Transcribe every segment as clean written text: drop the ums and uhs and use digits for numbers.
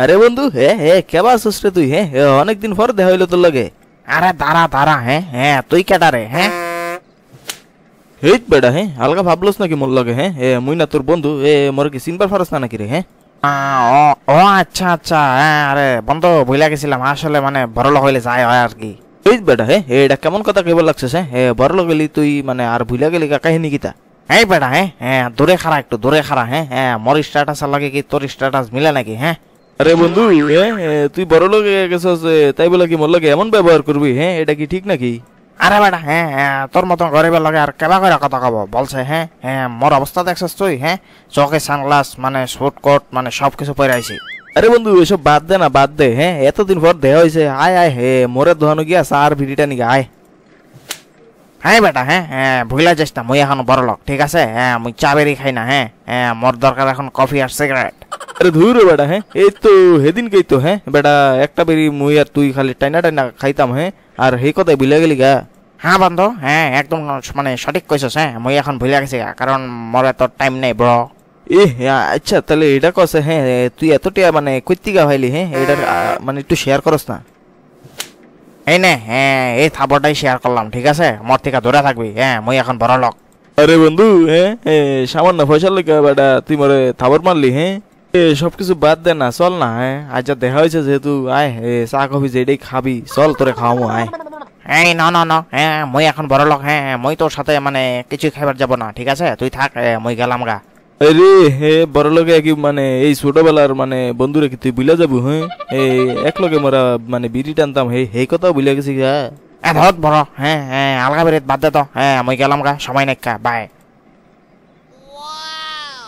আরে বন্ধু, হ্যাঁ হ্যাঁ, কেবা আছিস রে তুই? হ্যাঁ অনেকদিন পর দেখা হইলো তোর লগে। আরে দাঁড়া দাঁড়া, হ্যাঁ হ্যাঁ, তুই কেডা রে? হ্যাঁ হেই বেটা, হ্যাঁ হালকা ভাবলোস নাকি মোর লগে? হ্যাঁ মুই না তোর বন্ধু, মোর কি চিনবার পারস না নাকি রে? হ্যাঁ ও ও আচ্ছা আচ্ছা, হ্যাঁ আরে বন্ধু ভুলে গেছিলাম, আসলে মানে বড় লোক হইলে যায় হয় আর কি। এই বেটা, হ্যাঁ এটা কেমন কথা কেবল লাগছিস? হ্যাঁ বড় লোক গেলি তুই, মানে আর ভুলে গেলি কাহিনী কিতা? এই বেটা, হ্যাঁ হ্যাঁ, দূরে খারা, একটু দূরে খারা। হ্যাঁ হ্যাঁ, মোর স্ট্যাটাস লাগে কি তোর স্ট্যাটাস মিলে নাকি? হ্যাঁ আরে বন্ধু, তুই বড় লোক গেছিস, তাই বলে কি মোর লগে এমন ব্যবহার করবি? হ্যাঁ এটা কি ঠিক নাকি? আরে বেটা, হ্যাঁ হ্যাঁ, তোর মতন গরিবের লগে আর কেবা করে কথা কব বলছে? হ্যাঁ হ্যাঁ, মোর অবস্থা দেখছিস তুই? হ্যাঁ চোখে সানগ্লাস, মানে স্যুট কোট, মানে সবকিছু পরে আইছি। আরে বন্ধু এসব বাদ দে না, বাদ দে। হ্যাঁ এতদিন পর দেয়া হয়েছে, আয় আয় হে মোরে দোহানো গিয়া সার ভিডিটা নিগা আয়। হ্যাঁ বেটা, হ্যাঁ হ্যাঁ, ভুলে যাস না, মুই এখন বড় লোক, ঠিক আছে? হ্যাঁ মুই চা বেরি খাই না। হ্যাঁ হ্যাঁ, মোর দরকার এখন কফি আর সিগারেট। আরে ধুর বেটা, হ্যাঁ এই তো হেদিনকেই তো, হ্যাঁ বেটা একটা বেরি মুই আর তুই খালি টাইনা টাইনা খাইতাম। হ্যাঁ আর সেই কথাই ভুলে গেলি গা? হ্যাঁ বন্ধু, হ্যাঁ একদম মানে সঠিক কইছস। হ্যাঁ মুই এখন ভুলে গেছি কারণ মোর এত টাইম নেই ব্রো। আচ্ছা তাহলে এটা কছে, হ্যাঁ তুই এতটা মানে কইতিগা ভাইলি? হ্যাঁ এটার মানে একটু শেয়ার করস না? এই নে, হ্যাঁ এই থাবরটাই শেয়ার করলাম, ঠিক আছে? মোর থেকে দূরে থাকবি। হ্যাঁ মুই এখন বড় লোক। আরে বন্ধু, হ্যাঁ সামান্য পয়সার লেগে বেটা তুই মরে থাবর মারলি? হ্যাঁ সবকিছু বাদ দে না, চল না। হ্যাঁ আজ যা দেখা হয়েছে যেহেতু, আয় চা কফি যেটাই খাবি চল তোরে খাওয়াবো, আয়। এই না না না, হ্যাঁ মুই এখন বড় লোক। হ্যাঁ মুই তোর সাথে মানে কিছু খাইবার যাব না, ঠিক আছে? তুই থাক, মুই গেলাম গা। আরে বড় লোকে কি মানে এই ছোটবেলার মানে বন্ধুরে কি তুই বুঝলা যাবো? হ্যাঁ এক লগে মোরা মানে বিড়ি টানতাম, সেই কথাও বুঝলা গেছি গা। ধর বড়, হ্যাঁ হ্যাঁ, আলগা বেরেত বাদ দে তো। হ্যাঁ মুই গেলাম গা, সময় নেকা, বাই।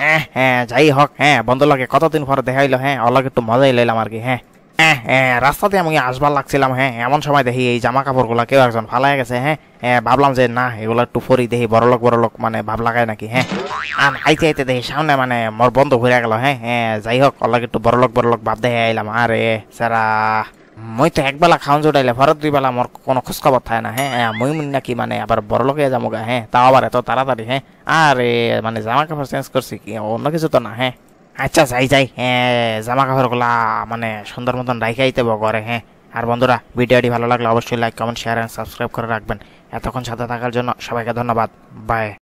হ্যাঁ হ্যাঁ, যাই হোক, হ্যাঁ বন্ধু লাগে কতদিন পর দেখা হইলো। হ্যাঁ ওর লগে একটু মজাই লইলাম আর কি। হ্যাঁ হ্যাঁ হ্যাঁ, রাস্তাতে আমি আসবার লাগছিলাম। হ্যাঁ এমন সময় দেখি এই জামা কাপড় গুলা কেউ একজন ফালাই গেছে। হ্যাঁ হ্যাঁ, ভাবলাম যে না এগুলা একটু পরি দেখি, বড় লোক মানে ভাব লাগায় নাকি। হ্যাঁ আর আইতে আইতে দেখি সামনে মানে মোর বন্ধু ঘুরে গেল। হ্যাঁ হ্যাঁ, যাই হোক ওর লগে একটু বড় লোক ভাব দেখে আইলাম। আরে সারা, মই তো একবেলা খাওয়ান জোটাইলে ভরত দুই বেলা মোর কোনো খোঁজ খবর থাকে না। হ্যাঁ মুই নাকি মানে আবার বড় লোকে যাবো গা? হ্যাঁ তাও আবার এত তাড়াতাড়ি? হ্যাঁ আরে মানে জামা কাপড় চেঞ্জ করছি কি, অন্য কিছু তো না। হ্যাঁ আচ্ছা যাই যাই, হ্যাঁ জামা কাপড় গুলা মানে সুন্দর মতন রাইখে আইতে ঘরে। হ্যাঁ আর বন্ধুরা, ভিডিওটি ভালো লাগলে অবশ্যই like comment share and subscribe করে রাখবেন। এতক্ষণ সাথে থাকার জন্য সবাইকে ধন্যবাদ, বাই।